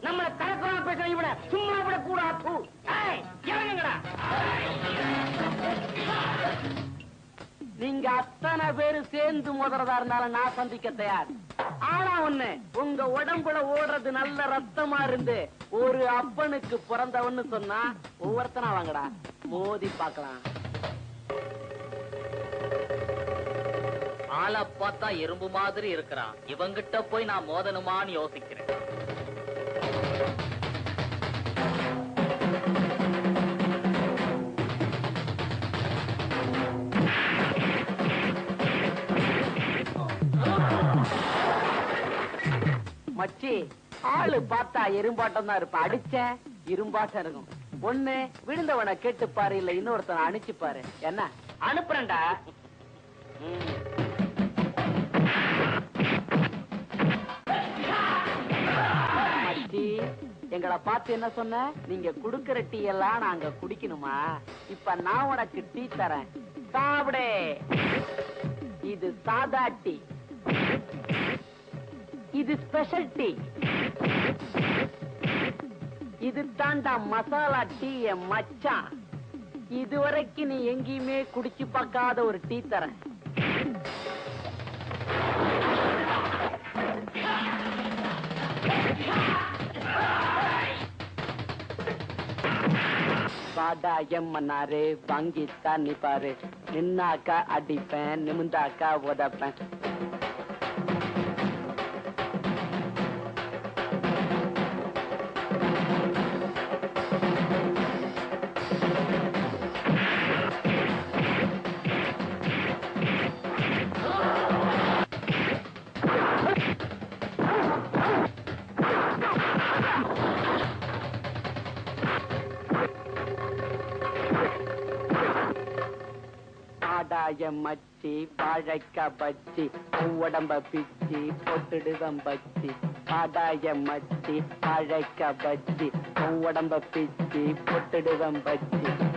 நம்மள கலக்கலாம் பேச விட சும்மா விட கூடாது. இறங்குங்கடா. நீங்க அத்தனை பேரு சேர்ந்து மோதுறதா இருந்தாலும் நான் சந்திக்க தயார். ஆனா ஒண்ணு, உங்க உடம்புல ஓடுறது நல்ல ரத்தமா இருந்து ஒரு அப்பனுக்கு பிறந்தவன்னு சொன்னா ஒவ்வொருத்தனா வாங்கடா, மோதி பாக்கலாம். ஆளை பார்த்தா எறும்பு மாதிரி இருக்கிறான். இவங்கிட்ட போய் நான் மோதனுமான்னு யோசிக்கிறேன். மச்சி, ஆளு பார்த்தா எறும்பாட்டம் தான் இருப்ப, அடிச்ச இரும்பாட்டம் இருக்கும். ஒண்ணு விழுந்தவனை கேட்டு பாரு, இல்ல இன்னொருத்தனை அனுப்பிச்சு பாரு. என்ன அனுப்புறேன்டா. மச்சி, எங்களை பார்த்து என்ன சொன்ன? நீங்க குடுக்கிற டீ எல்லாம் நாங்க குடிக்கணுமா? இப்ப நான் உனக்கு டீ தரேன், சாப்பிடு. இது சாதா டீ, இது ஸ்பெஷல் டீ, இது தாண்டா மசாலா டீ. மச்சான், இதுவரைக்கும் நீ எங்கேயுமே குடிச்சு பார்க்காத ஒரு டீ தரேன். வாடா எம்மனாரு, வாங்கி தண்ணி பாரு. நின்னாக்கா அடிப்பேன், நிமிந்தாக்கா உதப்பேன். மச்சி, வாழைக்கா பச்சி, உடம்ப பிச்சி போட்டுடுவம் பச்சி. பாடாய மச்சி, வாழைக்கா பச்சி, உடம்ப பிச்சி போட்டுடுவம் பச்சி.